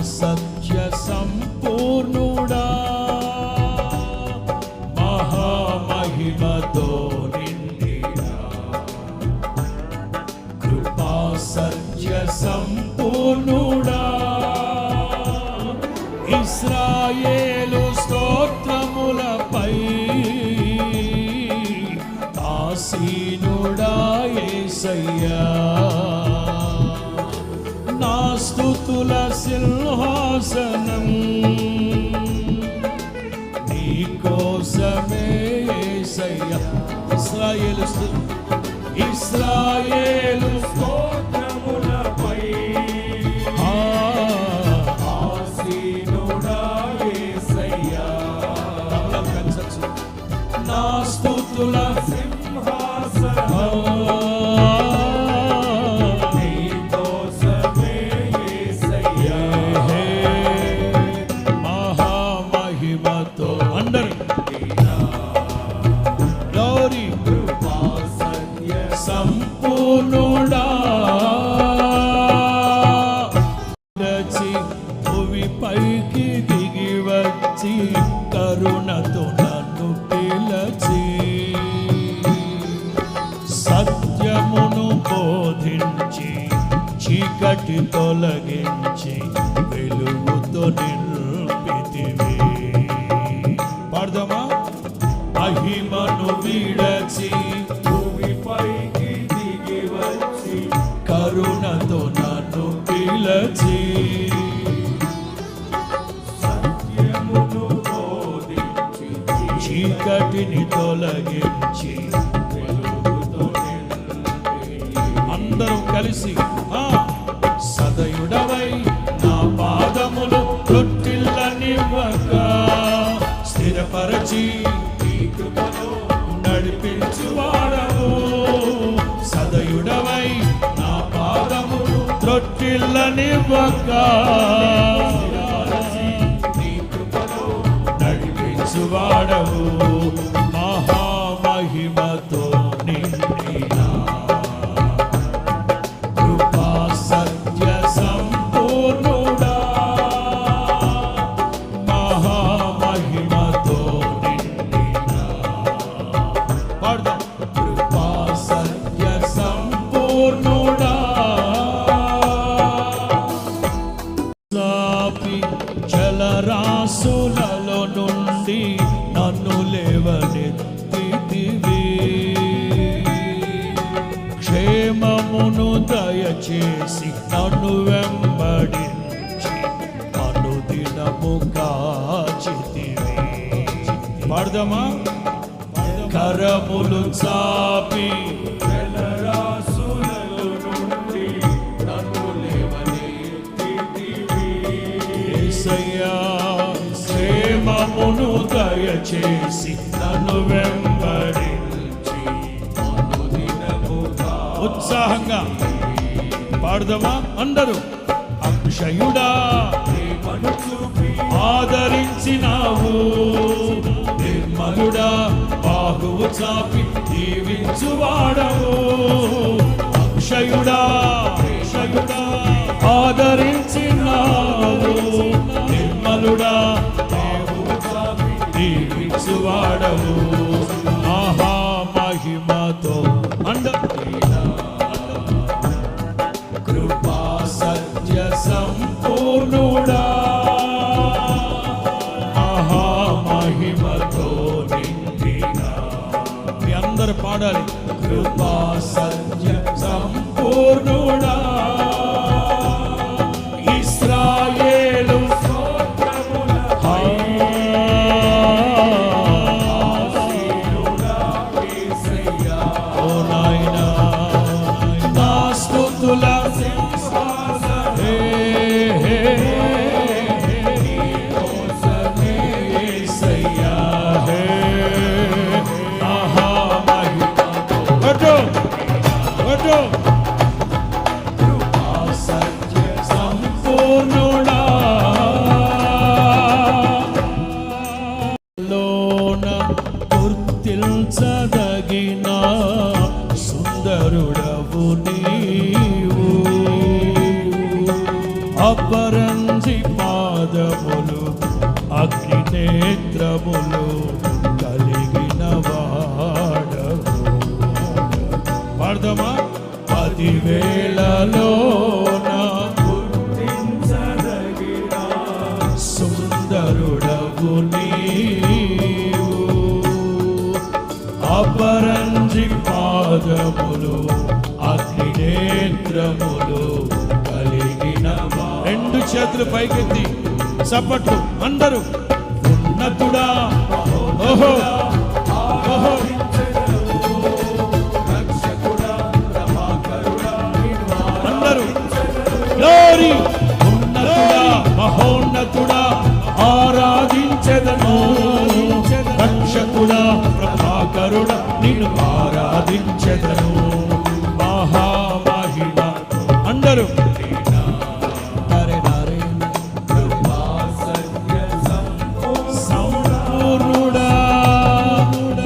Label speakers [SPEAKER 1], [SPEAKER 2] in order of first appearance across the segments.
[SPEAKER 1] సత్య సంపూర్ణుడా మహామహిమతో నిండినా కృపా సత్య సంపూర్ణుడా ఇశ్రాయేలు స్తోత్రములపై ఆసీనుడా యేసయ్యా నా స్తుతుల సింహాసనం నీ కోసమే యేసయ్యా ఇశ్రాయేలు స్తోత్రములపై ఆసీనుడా యేసయ్యా నా స్తుతుల సింహాసనం సంపూర్ణుడా భూమి పైకి దిగి వచ్చి కరుణతో నన్ను పిలచి సత్యమును బోధించి చీకటి తొలగించి వెలుగుతో నిలిపితివి. పాడదామా? మహిమను విడచి భూమిపైకి దిగి వచ్చి కరుణతో నన్ను పిలచి సత్యమును బోధించి చీకటిని తొలగించి వెలుగుతో అందరం కలిసి సదయుడవై నా పాదములు తొట్టిల్లనివ్వక స్థిరపరచి నడిపించువాడవు. సదయుడవై నా పాదములు త్రొట్టిల్లనివ్వక నడిపించువాడవు. మహామహిమతో నిండిన కృపా సత్య సంపూర్ణుడా మహామహిమతో నిండిన కృపా సత్య సంపూర్ణుడా జలరాశులలో నుండి నన్ను లేవనెత్తితివి. క్షేమమును దయచేసి నన్ను వెంబడించి అనుదినము కాచితివి. పాడదామా? కరములు చాపి జలరాశులలో నుండి నన్ను లేవనెత్తితివి. యేసయ్యా క్షేమమును దయచేసి నన్ను వెంబడించి అనుదినము ఉత్సాహంగా పాడదామా? అందరూ అక్షయుడా ఆదరించినావు, నిర్మలుడా బాహువు చాపి దీవించువాడవు. అక్షయుడా ఆదరించినావు, నిర్మలుడా బాహువు చాపి దీవించువాడవు. మహామహిమతో కృపా సత్య సంపూర్ణుడా మహామహిమతో నిండిన. మీ అందరు పాడాలి. కృపా సత్య సంపూర్ణుడా ఇశ్రాయేలు ఓ నాయనా నా స్తుతుల సత్య సంపూర్ణుడా లోన గుర్తించదగిన సుందరుడవు నీవు. అపరంజి చేతులు పైకెత్తి చప్పట్లు అందరూ. ఉన్నతుడా ఓహో ఓహో అందరూ గ్లోరీ. ఉన్నతుడా మహోన్నతుడా ఆరాధించెదను, రక్షకుడా ప్రభాకరుడా నిన్ను ఆరాధించెదను. మహామహిమ అందరూ సంపూర్ణుడా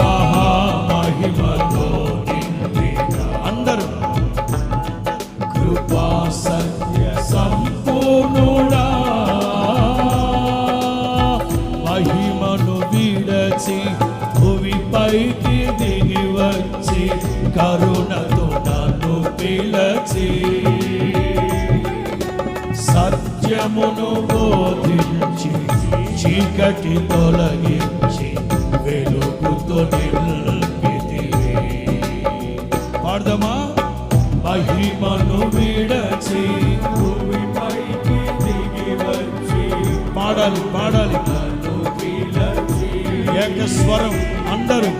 [SPEAKER 1] మహామహిమతో అందరూ కృపా సత్య సంపూర్ణుడా మహిమను విడచి భూమిపైకి దిగి వచ్చి కరుణతో నన్ను పిలచి సత్యమును బోధించి చీకటి తొలగించి వెలుగుతో నిలిపితివి. పాడదమా? మహిమను విడచి భూమిపైకి దిగి వచ్చి పాడాలి పాడాలి ఏక స్వరం అందరూ.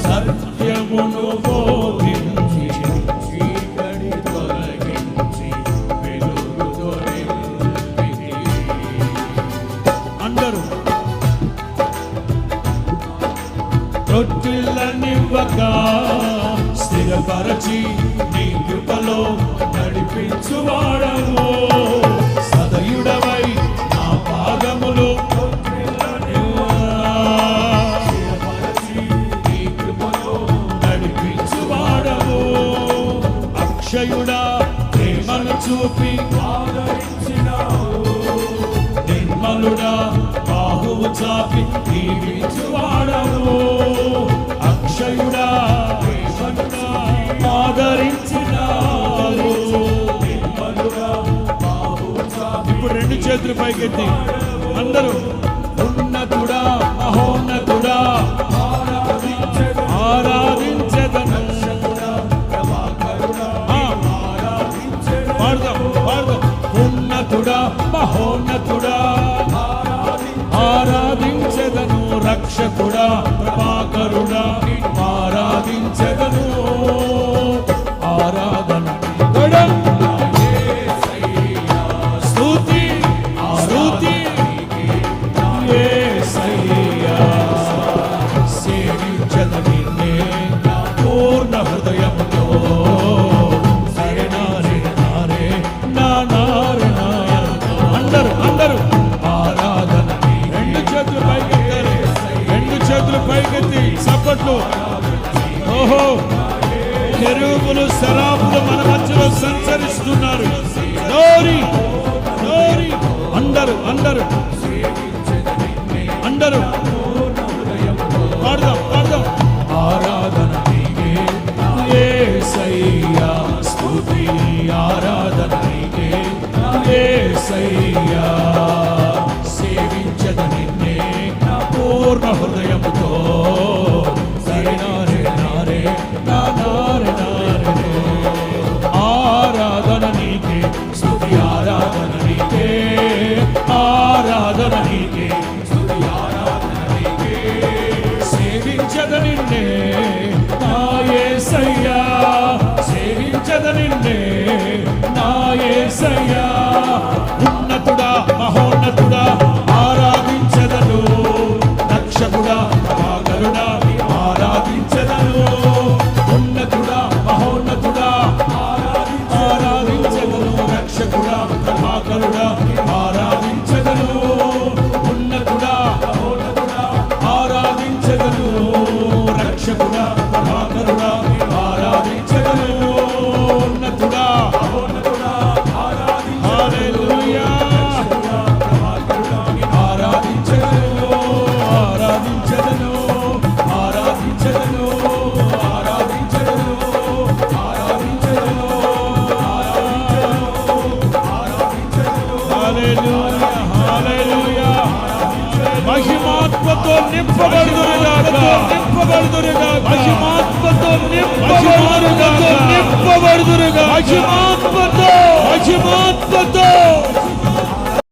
[SPEAKER 1] సత్యమును బోధించి చీకటి తొలగించి వెలుగుతో నిలిపితివి. అందరూ తొట్టిల్లనివ్వక స్థిరపరచి నీ కృపలో నడిపించువాడవు. సదయుడవై నా పాదములు నడిపించువాడవు. అక్షయుడా ప్రేమను చూపి ఆదరించినావు. నిర్మలుడా బాహువు చాపి దీవించువాడవు. అక్షయుడా ప్రేమనుడా ఆదరించినావు. నిర్మలుడా బాహువు చాపి. ఇప్పుడు రెండు చేతులు పైకెత్తి అందరూ. ఉన్నతుడా మహోన్నతుడా ఆరాధించెదను. పాడదాం పాడదాం. ఉన్నతుడా మహోన్నతుడా ఆరాధించెదను, రక్షకుడా ప్రభాకరుడా ఆరాధించెదను. ఆరాధన స్తుతి స్తుతి యేసయ్యా. సేవించెద నిన్నే పూర్ణ హృదయముతో. సరే నారే నారే నా నారే నాయ. అందరూ అందరూ ఆరాధన. రెండు చేతులు పైకెత్తారు, రెండు చేతులు పైకెత్తి చప్పట్లు. ఓహో కెరూబులు శరాబులు మన మధ్యలో సంచరిస్తున్నారు. Glory glory. అందరూ అందరూ అందరూ పాడదాం పాడదాం. ఆరాధన నీకే యేసయ్యా. స్తుతి ఆరాధన నీకే యేసయ్యా. సేవించద నిన్నే పూర్ణ హృదయముతో. సరే నారే నారే నా నారే నారే. ఆరాధన నీకే స్తుతి ఆరాధన నీకే. ఆరాధన నీకే స్తుతి ఆరాధన నీకే. సేవించద నిన్నే నా యేసయ్యా. సేవించద నిన్నే నా యేసయ్యా. ఉన్నతుడా మహోన్నతుడా ఆరాధించదను, రక్షకుడా ప్రభాకరుడా ఆరాధించదను. ఉన్నతుడా మహోన్నతుడా ఆరాధించదను, రక్షకుడా ప్రభాకరుడా ఆరాధించదను. ఉన్నతుడా మహోన్నతుడా ఆరాధించదను, రక్షకుడా ప్రభాకరుడా ఆరాధించదను. ఉన్నతుడా మహోన్నతుడా హల్లెలూయా. ఆరాధించదను ఆరాధించదను ఆరాధించదను ఆరాధించదను ఆరాధించదను ఆరాధించదను. హల్లెలూయా హల్లెలూయా. మహిమాత్మతో నింపబడుదురుగాక నింపబడుదురుగాక. మహిమాత్మతో నింపబడుదురుగాక నింపబడుదురుగాక. మహిమాత్మతో మహిమాత్మతో